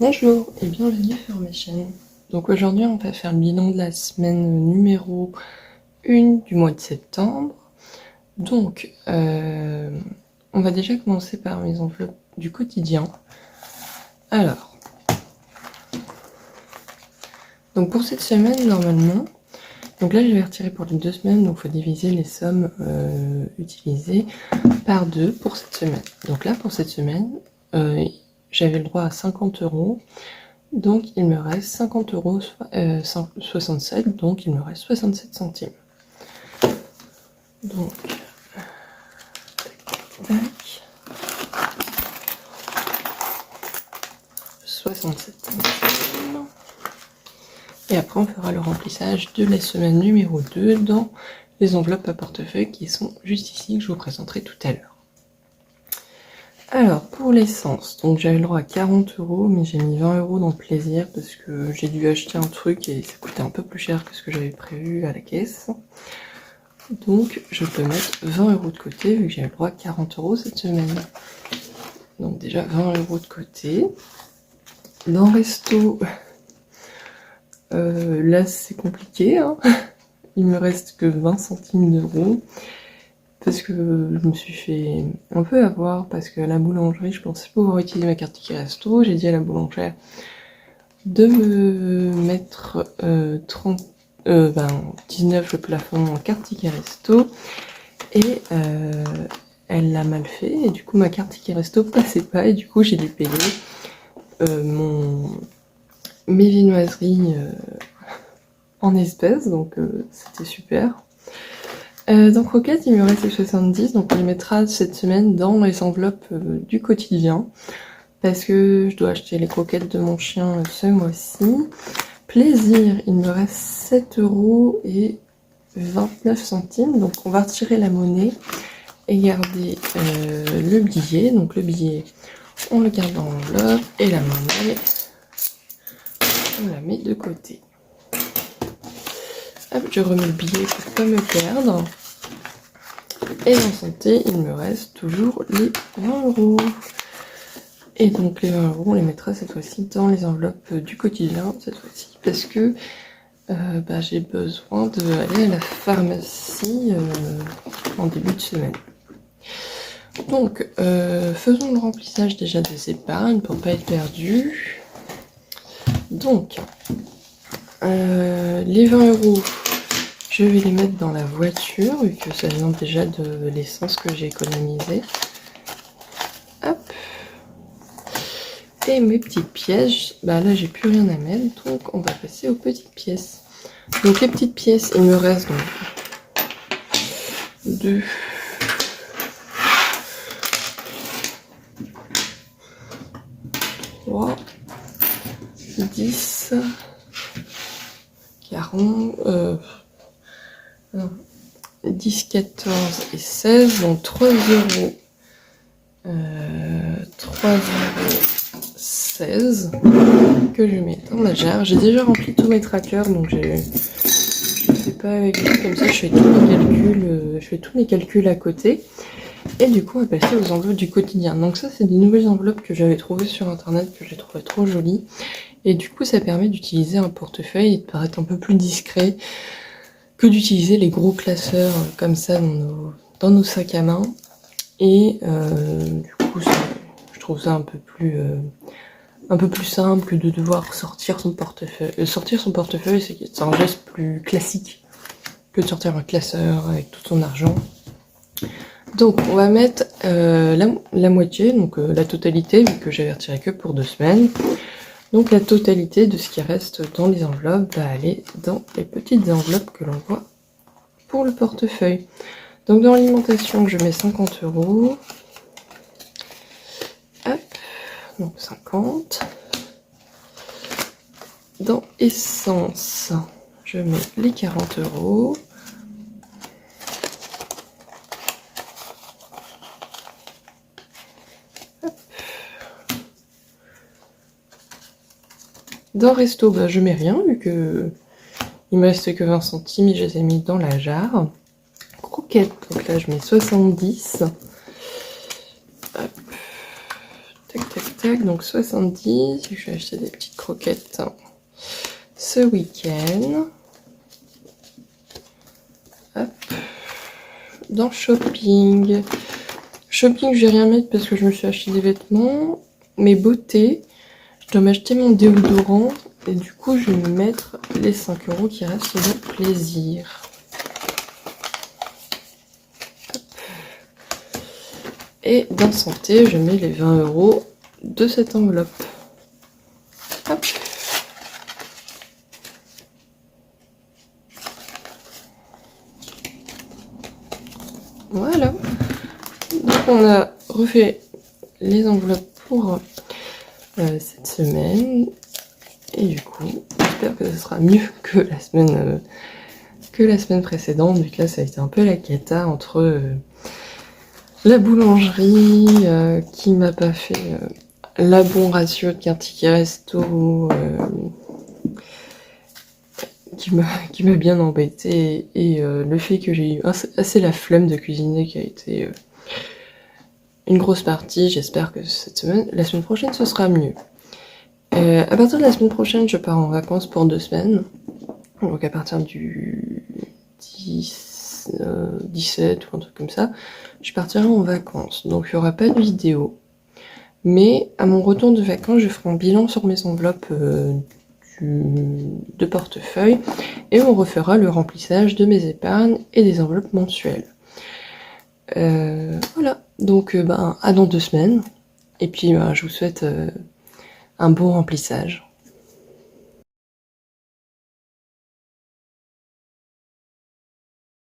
Bonjour et bienvenue sur ma chaîne. Donc aujourd'hui on va faire le bilan de la semaine numéro 1 du mois de septembre. Donc on va déjà commencer par mes enveloppes du quotidien. Alors, donc pour cette semaine normalement, donc là je vais retirer pour les 2 semaines, donc il faut diviser les sommes utilisées par 2 pour cette semaine. Donc là pour cette semaine, j'avais le droit à 50 €. Donc il me reste 50,67 €, donc il me reste 67 centimes. Donc, tac, 67 centimes. Et après on fera le remplissage de la semaine numéro 2 dans les enveloppes à portefeuille qui sont juste ici, que je vous présenterai tout à l'heure. Alors pour l'essence, donc j'avais le droit à 40 €, mais j'ai mis 20 € dans le plaisir parce que j'ai dû acheter un truc et ça coûtait un peu plus cher que ce que j'avais prévu à la caisse. Donc je peux mettre 20 € de côté vu que j'ai le droit à 40 € cette semaine. Donc déjà 20 € de côté. Dans resto, là c'est compliqué, hein. Il me reste que 20 centimes d'euros. Parce que je me suis fait un peu avoir, parce que à la boulangerie, je pensais pouvoir utiliser ma carte ticket resto. J'ai dit à la boulangère de me mettre 19 le plafond en carte ticket resto. Et elle l'a mal fait, et du coup ma carte ticket resto passait pas, et du coup j'ai dû payer mes viennoiseries en espèces, donc c'était super. Dans croquettes, il me reste 70, donc on les mettra cette semaine dans les enveloppes du quotidien, parce que je dois acheter les croquettes de mon chien ce mois-ci. Plaisir, il me reste 7,29 €, donc on va retirer la monnaie et garder le billet. Donc le billet, on le garde dans l'enveloppe, et la monnaie, on la met de côté. Hop, je remets le billet pour pas me perdre. Et en santé, il me reste toujours les 20 €. Et donc les 20 €, on les mettra cette fois-ci dans les enveloppes du quotidien, cette fois-ci, parce que j'ai besoin d'aller à la pharmacie en début de semaine. Donc, faisons le remplissage déjà des épargnes pour pas être perdu. Donc, les 20 €, je vais les mettre dans la voiture, vu que ça vient déjà de l'essence que j'ai économisée. Hop. Et mes petites pièces, là j'ai plus rien à mettre, donc on va passer aux petites pièces. Donc les petites pièces, il me reste donc 2, 3, 10, 40, 10, 14 et 16, donc 3 €, 3,16 € que je mets dans la jarre. J'ai déjà rempli tous mes trackers, donc je fais pas avec lui comme ça, je fais tous mes calculs à côté. Et du coup on va passer aux enveloppes du quotidien. Donc ça c'est des nouvelles enveloppes que j'avais trouvées sur internet, que j'ai trouvé trop jolies. Et du coup ça permet d'utiliser un portefeuille et de paraître un peu plus discret que d'utiliser les gros classeurs comme ça dans nos sacs à main. Et du coup je trouve ça un peu plus simple que de devoir sortir son portefeuille. Sortir son portefeuille, c'est un geste plus classique que de sortir un classeur avec tout son argent. Donc on va mettre la moitié, donc la totalité, vu que j'avais retiré que pour 2 semaines. Donc la totalité de ce qui reste dans les enveloppes va aller dans les petites enveloppes que l'on voit pour le portefeuille. Donc dans l'alimentation, je mets 50 €. Hop, donc 50. Dans essence, je mets les 40 €. Hop. Dans resto, je mets rien, vu que il me reste que 20 centimes et je les ai mis dans la jarre. Croquettes, donc là je mets 70. Hop. Tac, tac, tac, donc 70. Je vais acheter des petites croquettes ce week-end. Hop. Dans shopping. Shopping, je vais rien mettre parce que je me suis acheté des vêtements. Mais beauté, je dois m'acheter mon déodorant. Et du coup, je vais me mettre les 5 € qui restent de plaisir. Hop. Et dans santé, je mets les 20 € de cette enveloppe. Hop. Voilà. Donc on a refait les enveloppes pour cette semaine. Et du coup, j'espère que ce sera mieux que la semaine précédente, vu que là ça a été un peu la cata entre la boulangerie qui m'a pas fait la bon ratio de ticket resto, qui m'a bien embêté, et le fait que j'ai eu assez la flemme de cuisiner qui a été une grosse partie. J'espère que la semaine prochaine ce sera mieux. À partir de la semaine prochaine, je pars en vacances pour 2 semaines. Donc à partir du 17 ou un truc comme ça, je partirai en vacances. Donc il n'y aura pas de vidéo. Mais à mon retour de vacances, je ferai un bilan sur mes enveloppes de portefeuille et on refera le remplissage de mes épargnes et des enveloppes mensuelles. Voilà, donc à dans 2 semaines. Et puis je vous souhaite un bon remplissage.